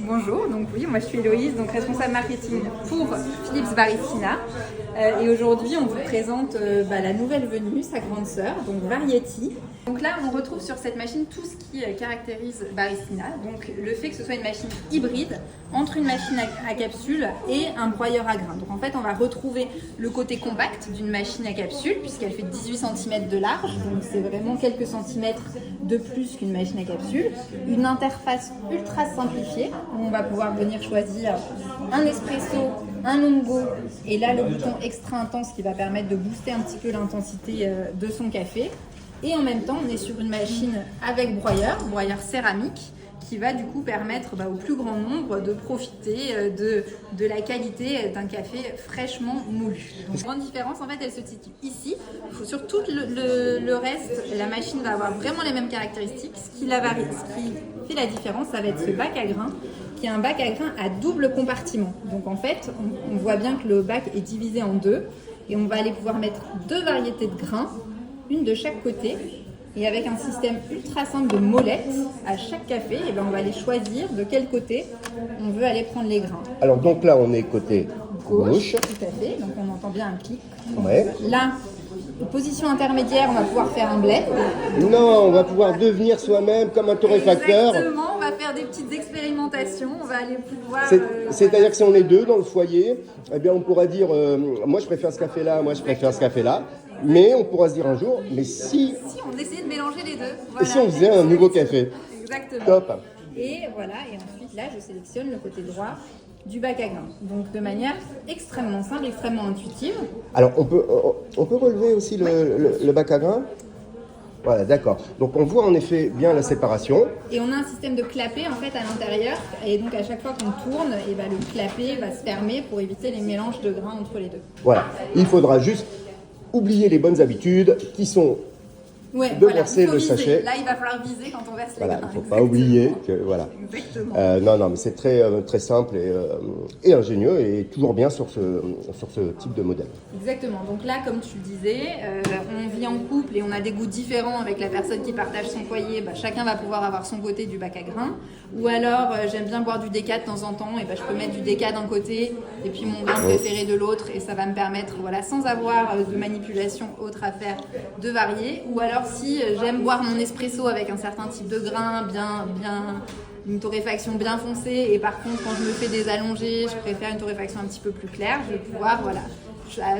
Bonjour, donc oui, moi je suis Héloïse, donc responsable marketing pour Philips Baristina. Et aujourd'hui, on vous présente la nouvelle venue, sa grande sœur, donc Variety. Donc là, on retrouve sur cette machine tout ce qui caractérise Baristina. Donc le fait que ce soit une machine hybride entre une machine à capsule et un broyeur à grains. Donc en fait, on va retrouver le côté compact d'une machine à capsule puisqu'elle fait 18 cm de large. Donc c'est vraiment quelques centimètres de plus qu'une machine à capsule. Une interface ultra simplifiée où on va pouvoir venir choisir un espresso, un lungo et là le bouton extra intense qui va permettre de booster un petit peu l'intensité de son café. Et en même temps, on est sur une machine avec broyeur céramique qui va du coup permettre au plus grand nombre de profiter de la qualité d'un café fraîchement moulu. La grande différence, en fait, elle se situe ici. Sur tout le reste, la machine va avoir vraiment les mêmes caractéristiques. Ce qui fait la différence, ça va être ce bac à grains, qui est un bac à grains à double compartiment. Donc en fait, on voit bien que le bac est divisé en deux et on va aller pouvoir mettre deux variétés de grains, une de chaque côté. Et avec un système ultra simple de molettes, à chaque café, et on va aller choisir de quel côté on veut aller prendre les grains. Alors donc là, on est côté gauche. Tout à fait, donc on entend bien un clic. Ouais. Là, position intermédiaire, on va pouvoir faire un blend. Non, on va pouvoir devenir soi-même comme un torréfacteur. Exactement, on va faire des petites expérimentations, on va aller pouvoir... C'est-à-dire que si on est deux dans le foyer, eh bien on pourra dire moi je préfère ce café-là, moi je préfère ce café-là. Mais on pourra se dire un jour, mais si on essayait de mélanger les deux. Voilà. Et si on faisait un nouveau café. Exactement. Top. Et voilà, et ensuite là je sélectionne le côté droit du bac à grains. Donc de manière extrêmement simple, extrêmement intuitive. Alors on peut relever aussi le bac à grains. Voilà, d'accord. Donc on voit en effet bien la séparation. Et on a un système de clapet en fait à l'intérieur. Et donc à chaque fois qu'on tourne, et le clapet va se fermer pour éviter les mélanges de grains entre les deux. Voilà. Il faudra juste oublier les bonnes habitudes qui sont de verser le sachet. Là, il va falloir viser quand on verse les grains. Il ne faut pas oublier que voilà. Exactement. Non, mais c'est très simple et ingénieux et toujours bien sur ce type de modèle. Exactement. Donc là, comme tu le disais, on vit en couple et on a des goûts différents avec la personne qui partage son foyer. Chacun va pouvoir avoir son côté du bac à grains. Ou alors, j'aime bien boire du déca de temps en temps, et je peux mettre du déca d'un côté et puis mon grain préféré de l'autre, et ça va me permettre, sans avoir de manipulation autre à faire, de varier. Ou alors, si j'aime boire mon espresso avec un certain type de grain, une torréfaction bien foncée, et par contre, quand je me fais des allongés, je préfère une torréfaction un petit peu plus claire, je vais pouvoir,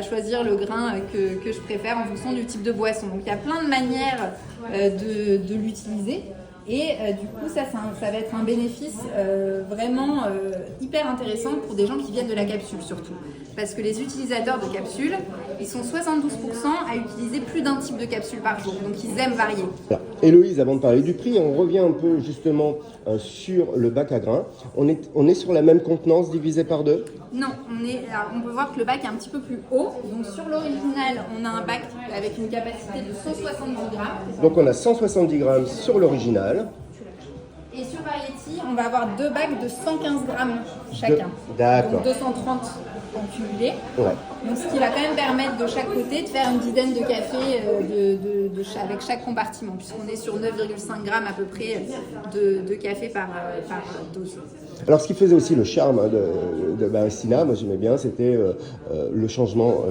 choisir le grain que je préfère en fonction du type de boisson. Donc, il y a plein de manières de l'utiliser. Et du coup, ça va être un bénéfice vraiment hyper intéressant pour des gens qui viennent de la capsule surtout. Parce que les utilisateurs de capsules, ils sont 72% à utiliser plus d'un type de capsule par jour. Donc ils aiment varier. Alors, Héloïse, avant de parler du prix, on revient un peu justement sur le bac à grains. On est sur la même contenance divisée par deux ? Non, on peut voir que le bac est un petit peu plus haut. Donc sur l'original, on a un bac avec une capacité de 170 grammes. Donc on a 170 grammes sur l'original. Et sur Variety, on va avoir deux bacs de 115 grammes chacun. D'accord. Donc 230 en cumulé. Ouais. Donc ce qui va quand même permettre de chaque côté de faire une dizaine de cafés avec chaque compartiment, puisqu'on est sur 9,5 grammes à peu près de café par dose. Alors ce qui faisait aussi le charme de Baristina, moi j'aimais bien, c'était le changement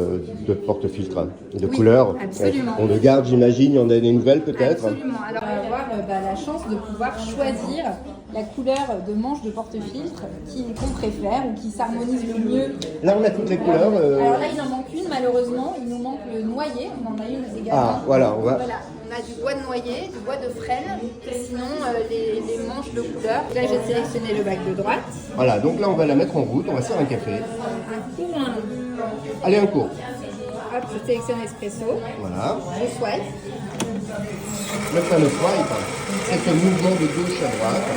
de porte-filtre, de couleur. Absolument. On le garde, j'imagine, il y en a des nouvelles peut-être. Absolument. Alors on va avoir la chance de pouvoir choisir la couleur de manche de porte-filtre qu'on préfère ou qui s'harmonise le mieux. Là on a toutes les couleurs. Alors là il en manque une malheureusement, il nous manque le noyer, on en a une également. Ah voilà, on va... On a du bois de noyer, du bois de frêne, sinon les manches de couleur. Là j'ai sélectionné le bac de droite. Voilà, donc là on va la mettre en route, on va se faire un café. Un court ou un long ? Allez, un court. Hop, je sélectionne espresso. Voilà. Je swipe. Le fameux swipe, c'est un mouvement de gauche à droite.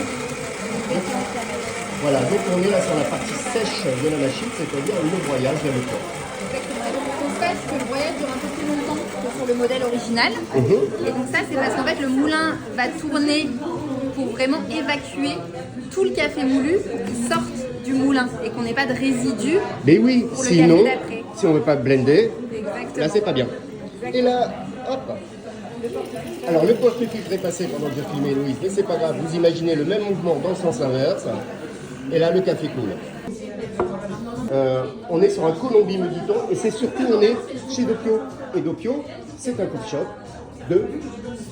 Voilà, donc on est là sur la partie sèche de la machine, c'est-à-dire le broyage et le corps. Exactement. Donc on constate que le broyage dure un peu plus longtemps que sur le modèle original. Et donc ça, c'est parce qu'en fait, le moulin va tourner pour vraiment évacuer tout le café moulu pour qu'il sorte du moulin et qu'on n'ait pas de résidus. Mais oui, pour le sinon, café d'après. si on ne veut pas blender, Exactement. là c'est pas bien. Exactement. Et là, hop. Alors le porte-filtre est passé pendant que je filmais Louise, mais c'est pas grave, vous imaginez le même mouvement dans le sens inverse. Et là, le café coule. On est sur un Colombie, me dit-on, et c'est surtout, on est chez Doppio. Et Doppio, c'est un coffee shop de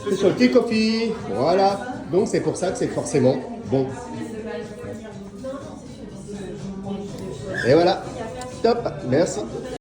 specialty coffee. Voilà. Donc, c'est pour ça que c'est forcément bon. Et voilà. Top. Merci.